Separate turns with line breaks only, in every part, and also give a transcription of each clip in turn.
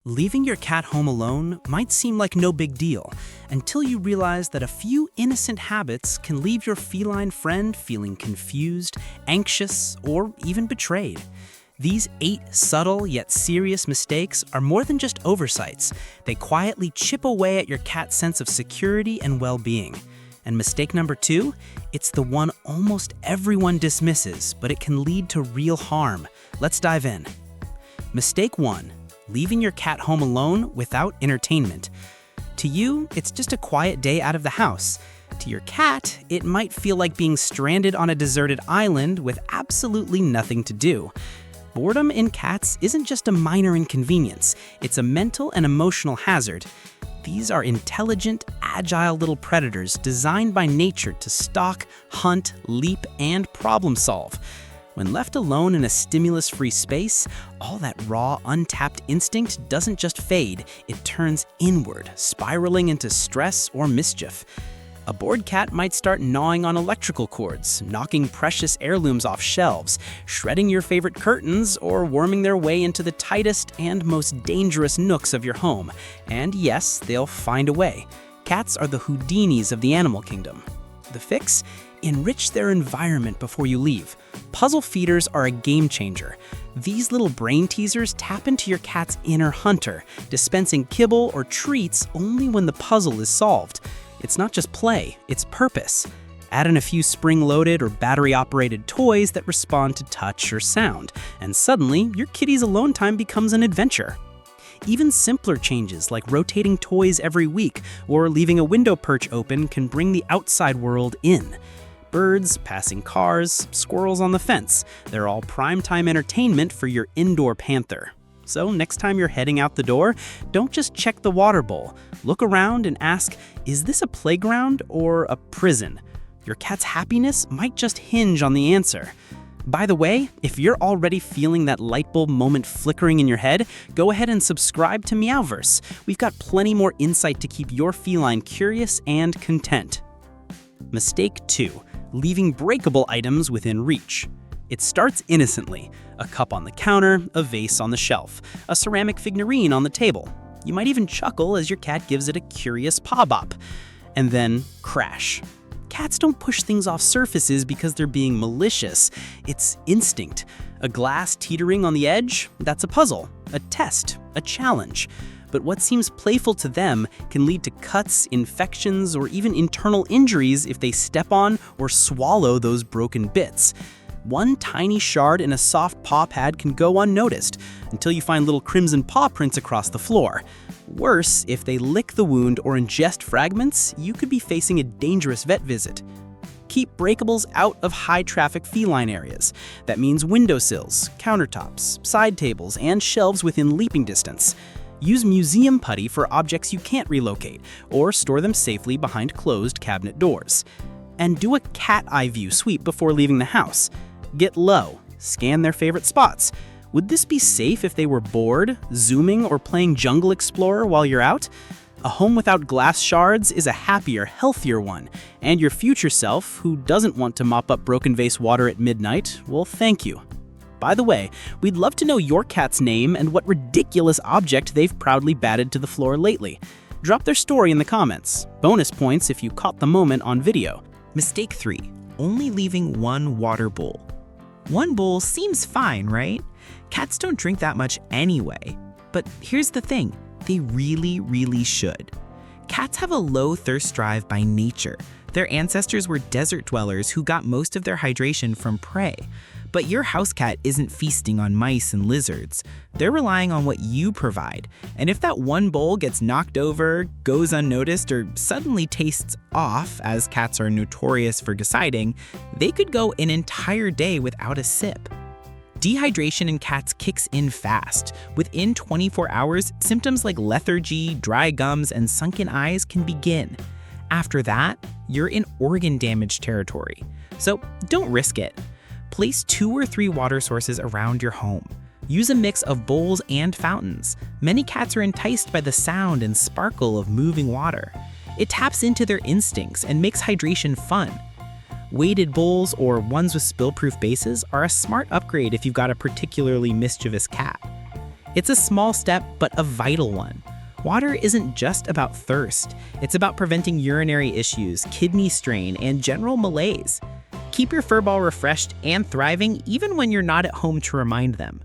Leaving your cat home alone might seem like no big deal until you realize that a few innocent habits can leave your feline friend feeling confused, anxious, or even betrayed. These 8 subtle yet serious mistakes are more than just oversights. They quietly chip away at your cat's sense of security and well-being. And mistake number 2, it's the one almost everyone dismisses, but it can lead to real harm. Let's dive in. Mistake 1. Leaving your cat home alone without entertainment. To you, it's just a quiet day out of the house. To your cat, it might feel like being stranded on a deserted island with absolutely nothing to do. Boredom in cats isn't just a minor inconvenience, it's a mental and emotional hazard. These are intelligent, agile little predators designed by nature to stalk, hunt, leap, and problem solve. When left alone in a stimulus-free space, all that raw, untapped instinct doesn't just fade, it turns inward, spiraling into stress or mischief. A bored cat might start gnawing on electrical cords, knocking precious heirlooms off shelves, shredding your favorite curtains, or worming their way into the tightest and most dangerous nooks of your home. And yes, they'll find a way. Cats are the Houdinis of the animal kingdom. The fix? Enrich their environment before you leave. Puzzle feeders are a game changer. These little brain teasers tap into your cat's inner hunter, dispensing kibble or treats only when the puzzle is solved. It's not just play, it's purpose. Add in a few spring-loaded or battery-operated toys that respond to touch or sound, and suddenly your kitty's alone time becomes an adventure. Even simpler changes like rotating toys every week or leaving a window perch open can bring the outside world in. Birds, passing cars, squirrels on the fence, they're all primetime entertainment for your indoor panther. So next time you're heading out the door, don't just check the water bowl. Look around and ask, is this a playground or a prison? Your cat's happiness might just hinge on the answer. By the way, if you're already feeling that light bulb moment flickering in your head, go ahead and subscribe to Meowverse. We've got plenty more insight to keep your feline curious and content. Mistake 2. Leaving breakable items within reach. It starts innocently. A cup on the counter, a vase on the shelf, a ceramic figurine on the table. You might even chuckle as your cat gives it a curious paw bop. And then crash. Cats don't push things off surfaces because they're being malicious. It's instinct. A glass teetering on the edge? That's a puzzle, a test, a challenge. But what seems playful to them can lead to cuts, infections, or even internal injuries if they step on or swallow those broken bits. One tiny shard in a soft paw pad can go unnoticed until you find little crimson paw prints across the floor. Worse, if they lick the wound or ingest fragments, you could be facing a dangerous vet visit. Keep breakables out of high-traffic feline areas. That means windowsills, countertops, side tables, and shelves within leaping distance. Use museum putty for objects you can't relocate, or store them safely behind closed cabinet doors. And do a cat eye view sweep before leaving the house. Get low, scan their favorite spots. Would this be safe if they were bored, zooming, or playing Jungle Explorer while you're out? A home without glass shards is a happier, healthier one, and your future self, who doesn't want to mop up broken vase water at midnight, will thank you. By the way, we'd love to know your cat's name and what ridiculous object they've proudly batted to the floor lately. Drop their story in the comments. Bonus points if you caught the moment on video.
Mistake 3. Only leaving one water bowl. One bowl seems fine, right? Cats don't drink that much anyway. But here's the thing, they really should. Cats have a low thirst drive by nature. Their ancestors were desert dwellers who got most of their hydration from prey. But your house cat isn't feasting on mice and lizards. They're relying on what you provide. And if that one bowl gets knocked over, goes unnoticed, or suddenly tastes off, as cats are notorious for deciding, they could go an entire day without a sip. Dehydration in cats kicks in fast. Within 24 hours, symptoms like lethargy, dry gums, and sunken eyes can begin. After that, you're in organ damage territory. So don't risk it. Place 2 or 3 water sources around your home. Use a mix of bowls and fountains. Many cats are enticed by the sound and sparkle of moving water. It taps into their instincts and makes hydration fun. Weighted bowls or ones with spill-proof bases are a smart upgrade if you've got a particularly mischievous cat. It's a small step, but a vital one. Water isn't just about thirst. It's about preventing urinary issues, kidney strain, and general malaise. Keep your furball refreshed and thriving even when you're not at home to remind them.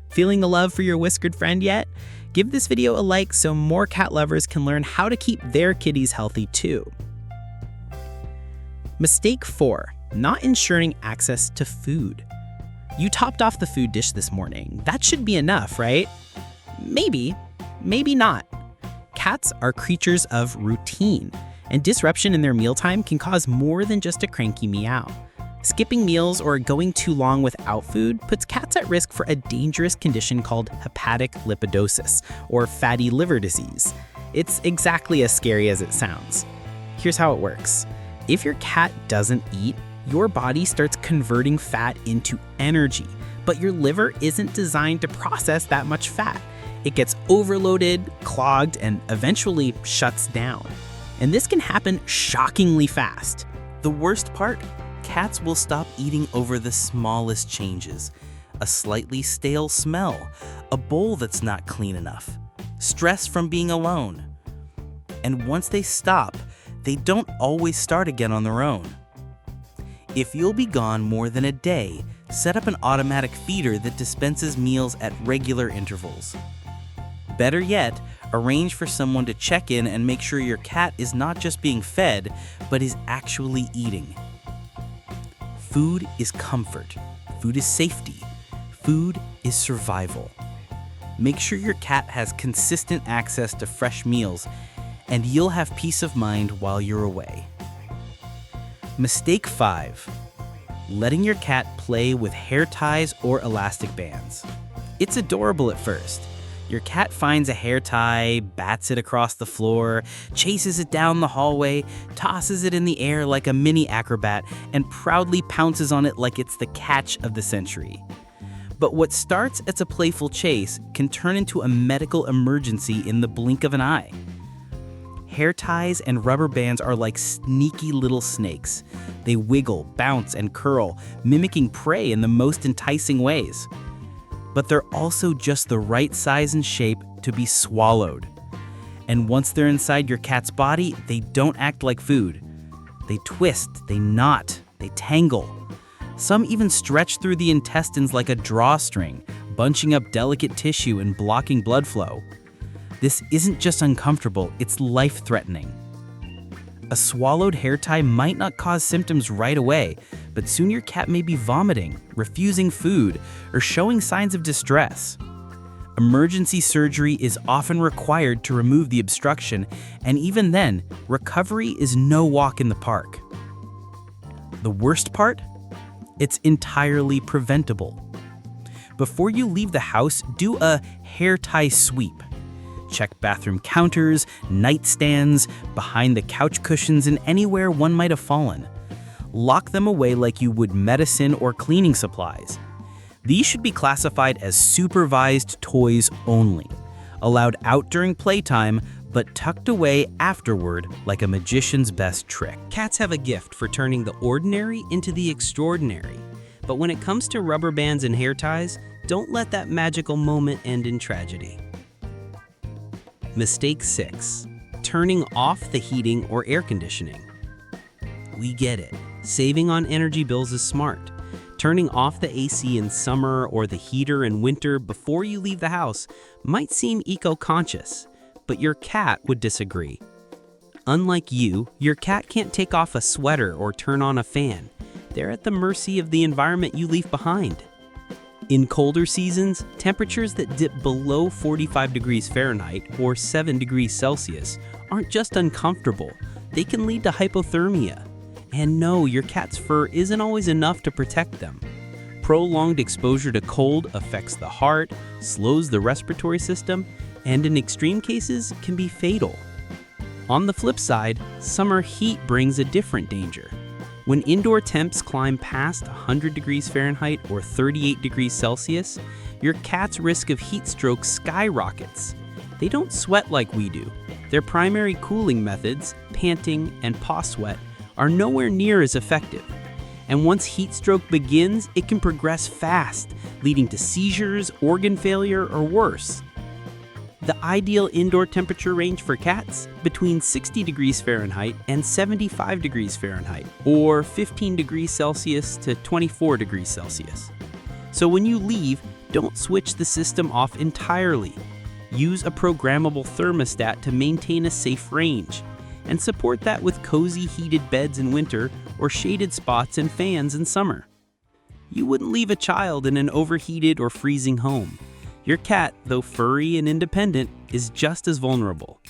Feeling the love for your whiskered friend yet? Give this video a like so more cat lovers can learn how to keep their kitties healthy too. Mistake 4, not ensuring access to food. You topped off the food dish this morning. That should be enough, right? Maybe, maybe not. Cats are creatures of routine, and disruption in their mealtime can cause more than just a cranky meow. Skipping meals or going too long without food puts cats at risk for a dangerous condition called hepatic lipidosis, or fatty liver disease. It's exactly as scary as it sounds. Here's how it works. If your cat doesn't eat, your body starts converting fat into energy, but your liver isn't designed to process that much fat. It gets overloaded, clogged, and eventually shuts down. And this can happen shockingly fast.
The worst part? Cats will stop eating over the smallest changes. A slightly stale smell, a bowl that's not clean enough, stress from being alone. And once they stop, they don't always start again on their own. If you'll be gone more than a day, set up an automatic feeder that dispenses meals at regular intervals. Better yet, arrange for someone to check in and make sure your cat is not just being fed, but is actually eating. Food is comfort. Food is safety. Food is survival. Make sure your cat has consistent access to fresh meals, and you'll have peace of mind while you're away. Mistake 5, letting your cat play with hair ties or elastic bands. It's adorable at first. Your cat finds a hair tie, bats it across the floor, chases it down the hallway, tosses it in the air like a mini acrobat, and proudly pounces on it like it's the catch of the century. But what starts as a playful chase can turn into a medical emergency in the blink of an eye. Hair ties and rubber bands are like sneaky little snakes. They wiggle, bounce, and curl, mimicking prey in the most enticing ways. But they're also just the right size and shape to be swallowed. And once they're inside your cat's body, they don't act like food. They twist, they knot, they tangle. Some even stretch through the intestines like a drawstring, bunching up delicate tissue and blocking blood flow. This isn't just uncomfortable, it's life-threatening. A swallowed hair tie might not cause symptoms right away, but soon your cat may be vomiting, refusing food, or showing signs of distress. Emergency surgery is often required to remove the obstruction, and even then, recovery is no walk in the park. The worst part? It's entirely preventable. Before you leave the house, do a hair tie sweep. Check bathroom counters, nightstands, behind the couch cushions, and anywhere one might have fallen. Lock them away like you would medicine or cleaning supplies. These should be classified as supervised toys only, allowed out during playtime, but tucked away afterward like a magician's best trick.
Cats have a gift for turning the ordinary into the extraordinary. But when it comes to rubber bands and hair ties, don't let that magical moment end in tragedy. Mistake 6, turning off the heating or air conditioning. We get it. Saving on energy bills is smart. Turning off the AC in summer or the heater in winter before you leave the house might seem eco-conscious, but your cat would disagree. Unlike you, your cat can't take off a sweater or turn on a fan. They're at the mercy of the environment you leave behind. In colder seasons, temperatures that dip below 45 degrees Fahrenheit or 7 degrees Celsius aren't just uncomfortable, they can lead to hypothermia. And no, your cat's fur isn't always enough to protect them. Prolonged exposure to cold affects the heart, slows the respiratory system, and in extreme cases can be fatal. On the flip side, summer heat brings a different danger. When indoor temps climb past 100 degrees Fahrenheit or 38 degrees Celsius, your cat's risk of heat stroke skyrockets. They don't sweat like we do. Their primary cooling methods, panting and paw sweat, are nowhere near as effective. And once heat stroke begins, it can progress fast, leading to seizures, organ failure, or worse. The ideal indoor temperature range for cats between 60 degrees Fahrenheit and 75 degrees Fahrenheit, or 15 degrees Celsius to 24 degrees Celsius. So when you leave, don't switch the system off entirely. Use a programmable thermostat to maintain a safe range, and support that with cozy heated beds in winter or shaded spots and fans in summer. You wouldn't leave a child in an overheated or freezing home. Your cat, though furry and independent, is just as vulnerable.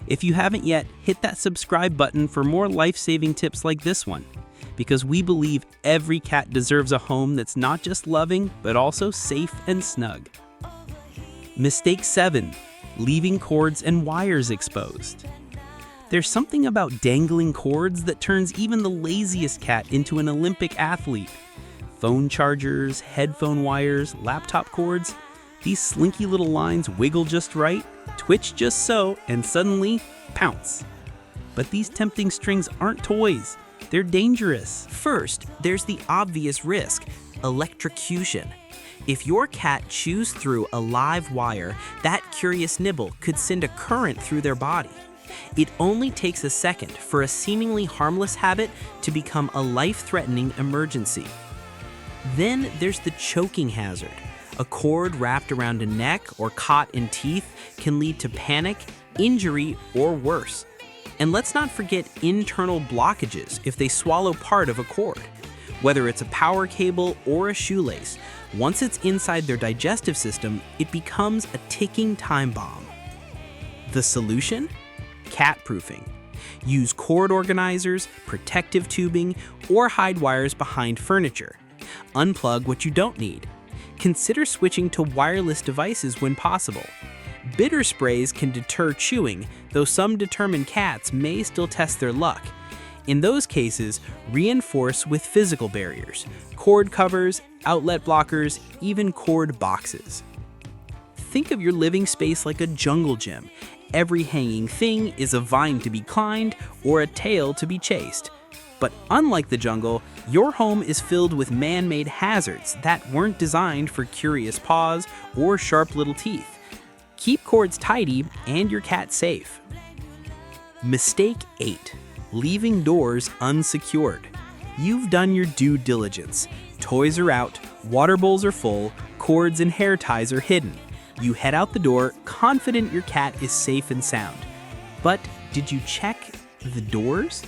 If you haven't yet, hit that subscribe button for more life-saving tips like this one, because we believe every cat deserves a home that's not just loving, but also safe and snug. Mistake 7. Leaving cords and wires exposed. There's something about dangling cords that turns even the laziest cat into an Olympic athlete. Phone chargers, headphone wires, laptop cords, these slinky little lines wiggle just right, twitch just so, and suddenly, pounce. But these tempting strings aren't toys. They're dangerous.
First, there's the obvious risk, electrocution. If your cat chews through a live wire, that curious nibble could send a current through their body. It only takes a second for a seemingly harmless habit to become a life-threatening emergency. Then there's the choking hazard. A cord wrapped around a neck or caught in teeth can lead to panic, injury, or worse. And let's not forget internal blockages if they swallow part of a cord. Whether it's a power cable or a shoelace, once it's inside their digestive system, it becomes a ticking time bomb. The solution? Cat-proofing. Use cord organizers, protective tubing, or hide wires behind furniture. Unplug what you don't need. Consider switching to wireless devices when possible. Bitter sprays can deter chewing, though some determined cats may still test their luck. In those cases, reinforce with physical barriers, cord covers, outlet blockers, even cord boxes. Think of your living space like a jungle gym. Every hanging thing is a vine to be climbed or a tail to be chased. But unlike the jungle, your home is filled with man-made hazards that weren't designed for curious paws or sharp little teeth. Keep cords tidy and your cat safe. Mistake 8. Leaving doors unsecured. You've done your due diligence. Toys are out, water bowls are full, cords and hair ties are hidden. You head out the door, confident your cat is safe and sound. But did you check the doors?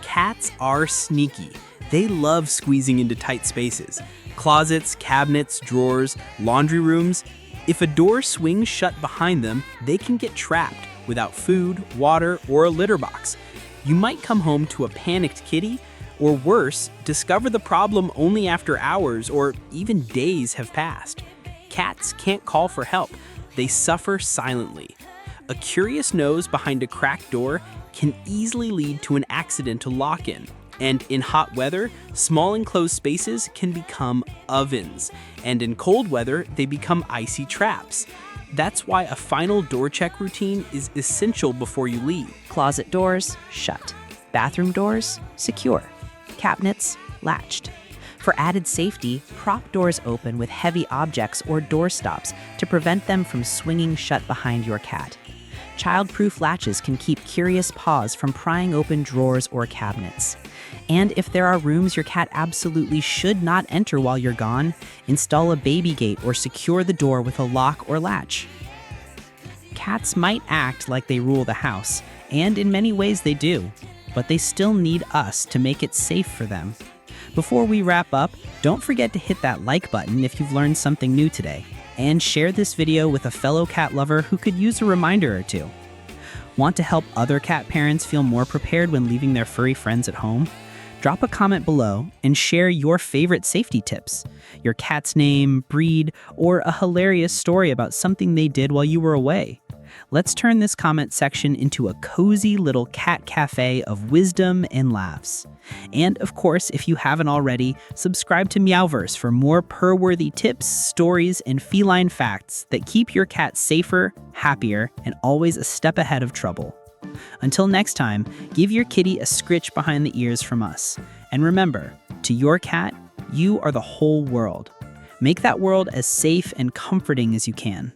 Cats are sneaky. They love squeezing into tight spaces. Closets, cabinets, drawers, laundry rooms. If a door swings shut behind them, they can get trapped without food, water, or a litter box. You might come home to a panicked kitty, or worse, discover the problem only after hours or even days have passed. Cats can't call for help. They suffer silently. A curious nose behind a cracked door can easily lead to an accidental lock-in. And in hot weather, small enclosed spaces can become ovens. And in cold weather, they become icy traps. That's why a final door check routine is essential before you leave.
Closet doors, shut. Bathroom doors, secure. Cabinets, latched. For added safety, prop doors open with heavy objects or door stops to prevent them from swinging shut behind your cat. Child-proof latches can keep curious paws from prying open drawers or cabinets. And if there are rooms your cat absolutely should not enter while you're gone, install a baby gate or secure the door with a lock or latch. Cats might act like they rule the house, and in many ways they do, but they still need us to make it safe for them. Before we wrap up, don't forget to hit that like button if you've learned something new today, and share this video with a fellow cat lover who could use a reminder or two. Want to help other cat parents feel more prepared when leaving their furry friends at home? Drop a comment below and share your favorite safety tips, your cat's name, breed, or a hilarious story about something they did while you were away. Let's turn this comment section into a cozy little cat cafe of wisdom and laughs. And of course, if you haven't already, subscribe to Meowverse for more purr-worthy tips, stories, and feline facts that keep your cat safer, happier, and always a step ahead of trouble.
Until next time, give your kitty a scritch behind the ears from us. And remember, to your cat, you are the whole world. Make that world as safe and comforting as you can.